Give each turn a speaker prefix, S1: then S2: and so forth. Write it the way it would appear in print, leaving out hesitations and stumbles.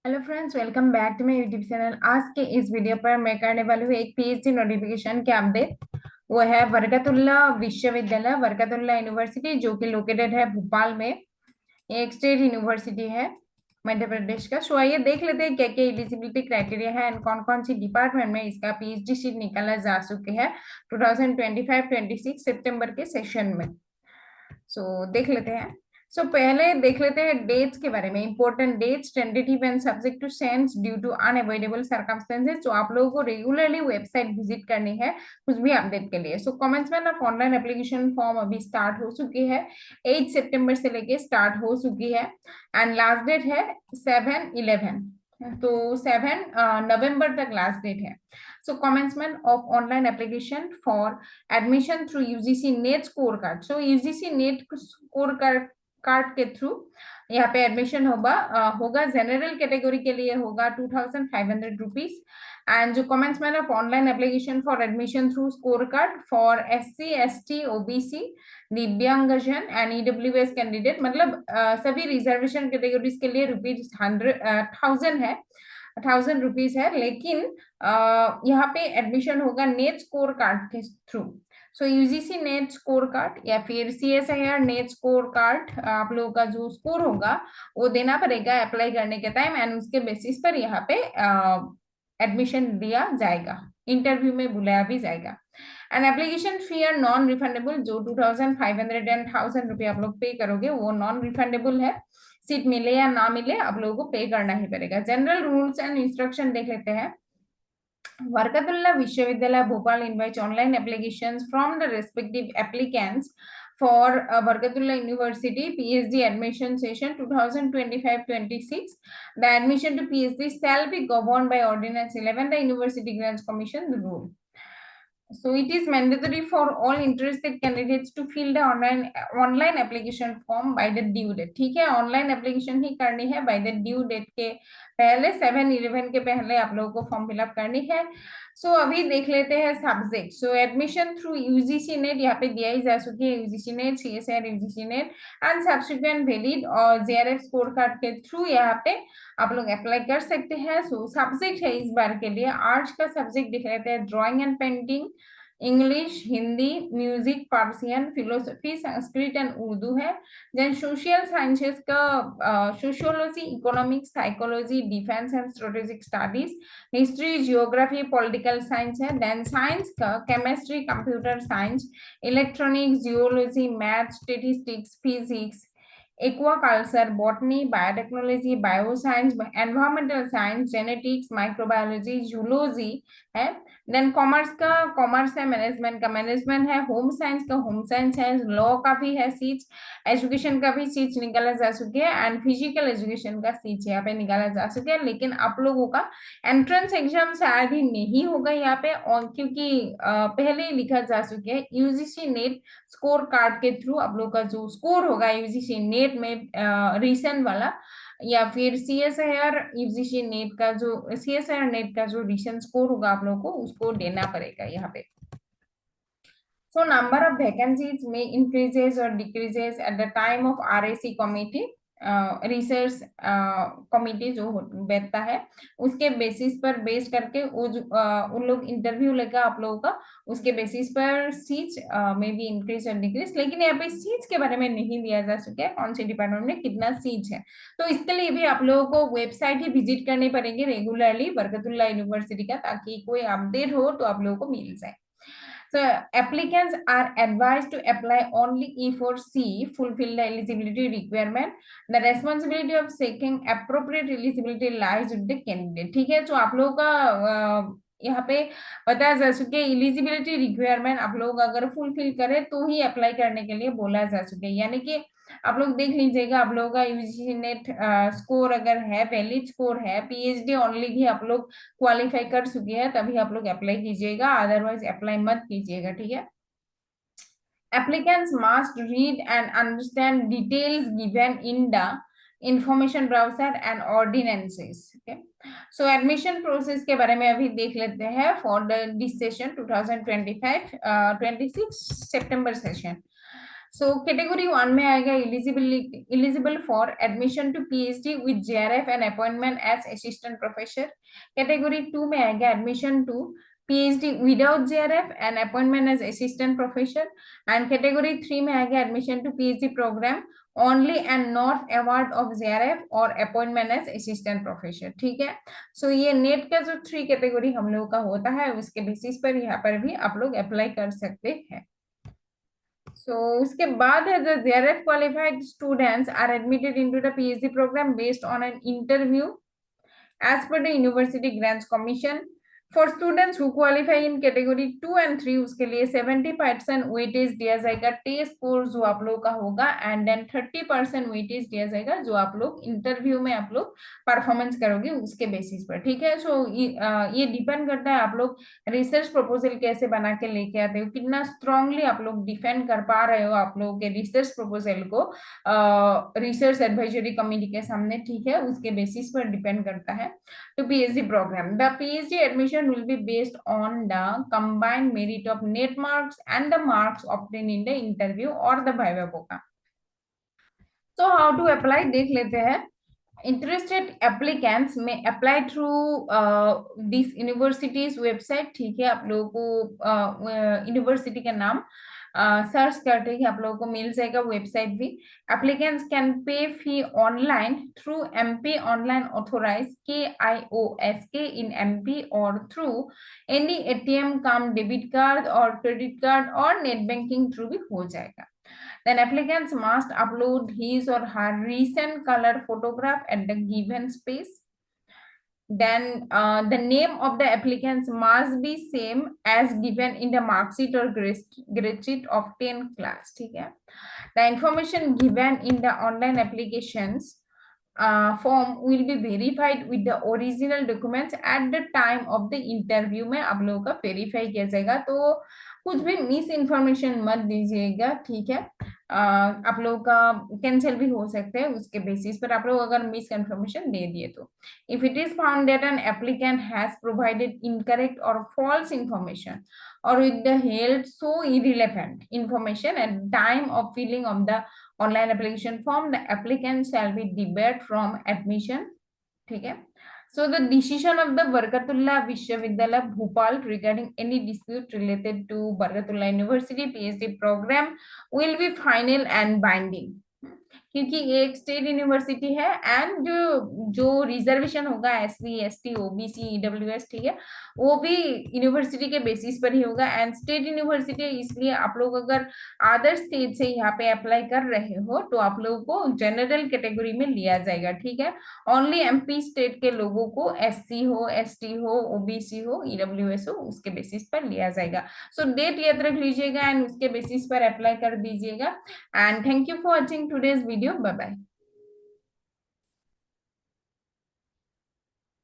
S1: Hello friends, welcome back to my YouTube channel. आज के इस वीडियो पर मैं करने वाली हूँ एक पीएचडी नोटिफिकेशन के अपडेट। वो है बरकतुल्ला विश्वविद्यालय, बरकतुल्ला यूनिवर्सिटी, जो कि लोकेटेड है भोपाल में। ये एक स्टेट यूनिवर्सिटी है मध्य प्रदेश का। सो आइए देख लेते हैं क्या क्या एलिजिबिलिटी क्राइटेरिया है एंड कौन कौन सी डिपार्टमेंट में इसका पीएचडी सीट निकाला जा चुके हैं 2025-26 सितंबर के सेशन में। देख लेते हैं। पहले देख लेते हैं डेट्स के बारे में। Important dates, tentative and subject to change due to unavoidable circumstances. जो आप लोगों को रेगुलरली वेबसाइट विजिट करनी है कुछ भी अपडेट के लिए। Commencement of online application form अभी स्टार्ट हो चुकी है, 8 सितंबर से लेके स्टार्ट हो चुकी है एंड लास्ट डेट है 7/11। तो 7 नवंबर तक लास्ट डेट है। Commencement of online application for admission through UGC net score card. UGC net score card के थ्रू यहाँ पे एडमिशन होगा जनरल कैटेगरी के लिए होगा 2500 रुपीज। एंड जो commencement of online application for admission through score card for SC ST OBC दिव्यांगजन and EWS candidate, मतलब सभी रिजर्वेशन कैटेगरीज के लिए ₹1000 है, 1000 रुपीज है। लेकिन यहाँ पे एडमिशन होगा नेट स्कोर कार्ड के through. UGC net score card या फिर CSIR नेट स्कोर कार्ड, आप लोगों का जो स्कोर होगा वो देना पड़ेगा अप्लाई करने के टाइम एंड उसके बेसिस पर यहाँ पे एडमिशन दिया जाएगा, इंटरव्यू में बुलाया भी जाएगा। And application fee are non refundable. जो 2500 एंड 1000 रुपये आप लोग पे करोगे वो नॉन रिफंडेबल है। सीट मिले या ना मिले आप लोगों को पे करना ही पड़ेगा। जनरल रूल्स एंड इंस्ट्रक्शन देख लेते हैं। Varkatullah Vishwavidyalaya Bhopal invites online applications from the respective applicants for Varkatullah University PhD admission session 2025-26. The admission to PhD shall be governed by Ordinance 11. The University Grants Commission the rule. It is mandatory for all interested candidates to fill the online application form by the due date. ठीक है, online application ही करनी है by the due date के पहले, 7/11 के पहले आप लोगों को फॉर्म फिलअप करनी है। अभी देख लेते हैं subject. Admission through UGC net यहाँ पे दिया ही जा चुकी है, UGC net, CSIR UGC net and subsequent valid और JRF स्कोर कार्ड के थ्रू यहाँ पे आप लोग अप्लाई कर सकते हैं। सब्जेक्ट है इस बार के लिए आर्ट्स का सब्जेक्ट दिख लेते हैं, drawing and painting, English, Hindi, music, Persian, philosophy, Sanskrit and Urdu है। देन सोशल साइंसेस का sociology, economics, psychology, defence and strategic studies, history, geography, political science है। देन साइंस का chemistry, computer science, electronics, geology, math, statistics, physics, aquaculture, botany, biotechnology, bioscience, environmental science, genetics, microbiology, zoology है। Then commerce का commerce है, management का management है, home science का home science है, law का भी है सीट्स, एजुकेशन का भी सीट्स निकाला जा चुके हैं एंड फिजिकल एजुकेशन का सीट्स यहाँ पे निकाला जा चुके हैं। लेकिन आप लोगों का एंट्रेंस एग्जाम शायद ही नहीं होगा यहाँ पे, और क्योंकि पहले ही लिखा जा चुके हैं यूजीसी नेट स्कोर कार्ड के थ्रू आप लोग का जो स्कोर होगा यूजीसी नेट में रिसेंट वाला, या फिर CSIR नेट का जो रिसेंट स्कोर होगा आप लोगों को उसको देना पड़ेगा यहाँ पे। Number of vacancies may increases or decreases at the time of RAC committee, research committee जो बैठता है उसके बेसिस पर बेस करके उन लोग इंटरव्यू लेगा आप लोगों का, उसके बेसिस पर सीट्स में भी इंक्रीज और डिक्रीज। लेकिन यहाँ पे सीट्स के बारे में नहीं दिया जा सके कौन सी डिपार्टमेंट में कितना सीट्स है, तो इसके लिए भी आप लोगों को वेबसाइट ही विजिट करनी पड़ेगी रेगुलरली बरकतुल्ला यूनिवर्सिटी का, ताकि कोई अपडेट हो तो आप लोगों को मिल जाए। Applicants are advised to apply only if or C fulfill the eligibility requirement. The responsibility of seeking appropriate eligibility lies with the candidate. ठीक है, तो आप लोगों का यहाँ पे बताया जा चुके एलिजिबिलिटी रिक्वायरमेंट आप लोग अगर फुलफिल करें तो ही अप्लाई करने के लिए बोला जा चुके, यानी कि आप लोग देख लीजिएगा आप लोगों का यूजीसी नेट स्कोर अगर है, वैलिड स्कोर है, पीएचडी ओनली भी आप लोग क्वालिफाई कर चुके हैं तभी आप लोग अप्लाई कीजिएगा, अदरवाइज अप्लाई मत कीजिएगा। ठीक है, applicants must read and understand details given in the information browser and ordinances. Okay, so admission process के बारे में अभी देख लेते हैं for the this session 2025-26 September session. So category 1 में आएगा eligible for admission to PhD with JRF and appointment as assistant professor. Category 2 में आएगा admission to PhD without JRF and appointment as assistant professor, and category 3 में आएगा admission to PhD program only and not award of JRF और appointment as assistant professor। ठीक है, सो ये net का जो 3 कैटेगरी हम लोग का होता है उसके बेसिस पर यहाँ पर भी आप लोग अप्लाई कर सकते हैं। उसके बाद है the JRF qualified students are admitted into the PhD program based on an interview as per the University Grants Commission। For students who qualify in category 2 and 3 उसके लिए 70% वेटेज दिया जाएगा टेस्ट स्कोर जो आप लोग का होगा, एंड देन 30% वेटेज दिया जाएगा जो आप लोग इंटरव्यू में आप लोग परफॉर्मेंस करोगे उसके बेसिस पर। ठीक है, सो ये डिपेंड करता है आप लोग रिसर्च प्रपोजल कैसे बना के लेके आते हो, कितना स्ट्रांगली आप लोग डिफेंड कर पा रहे हो आप लोगों के रिसर्च प्रपोजल को रिसर्च एडवाइजरी कमेटी के सामने। ठीक है, उसके बेसिस पर डिपेंड करता है। To PhD program, the PhD admission will be based on the combined merit of net marks and the marks obtained in the interview or the viva होगा। So how to apply देख लेते हैं। Interested applicants may apply through this university's website। ठीक है, आप लोगों को university का नाम सर्च करते ही आप लोगों को मिल जाएगा वेबसाइट भी। Applicants can pay fee online through MP online authorise KIOSK इन एमपी और through any ATM cum debit card और क्रेडिट कार्ड और नेट बैंकिंग थ्रू भी हो जाएगा। Then applicants must upload his or her recent color photograph at the given space. Then the name of the applicants must be same as given in the mark sheet or grade sheet of 10th class। ठीक है, the information given in the online applications form will be verified with the original documents at the time of the interview में आप लोगों का verify किया जाएगा। तो कुछ भी मिस इन्फॉर्मेशन मत दीजिएगा। ठीक है, आप लोगों का कैंसिल भी हो सकते हैं उसके बेसिस पर आप लोग अगर मिस इन्फॉर्मेशन दे दिए तो। If it is found that an applicant has provided incorrect और false information or with the held so irrelevant information at the time of filling of the online application form, the applicant shall be debarred from admission। ठीक है, so the decision of the Barkatullah Vishwavidyalaya Bhopal regarding any dispute related to Barkatullah University PhD program will be final and binding। क्योंकि ये एक state university है and जो reservation होगा SC ST OBC EWS, ठीक है, वो भी यूनिवर्सिटी के बेसिस पर ही होगा एंड स्टेट यूनिवर्सिटी, इसलिए आप लोग अगर अदर स्टेट से यहाँ पे अप्लाई कर रहे हो तो आप लोगों को जनरल कैटेगरी में लिया जाएगा। ठीक है, ओनली MP स्टेट के लोगों को SC हो ST हो OBC हो EWS हो उसके बेसिस पर लिया जाएगा। सो डेट याद रख लीजिएगा एंड उसके बेसिस पर अप्लाई कर दीजिएगा। And thank you for watching today's video. Bye bye.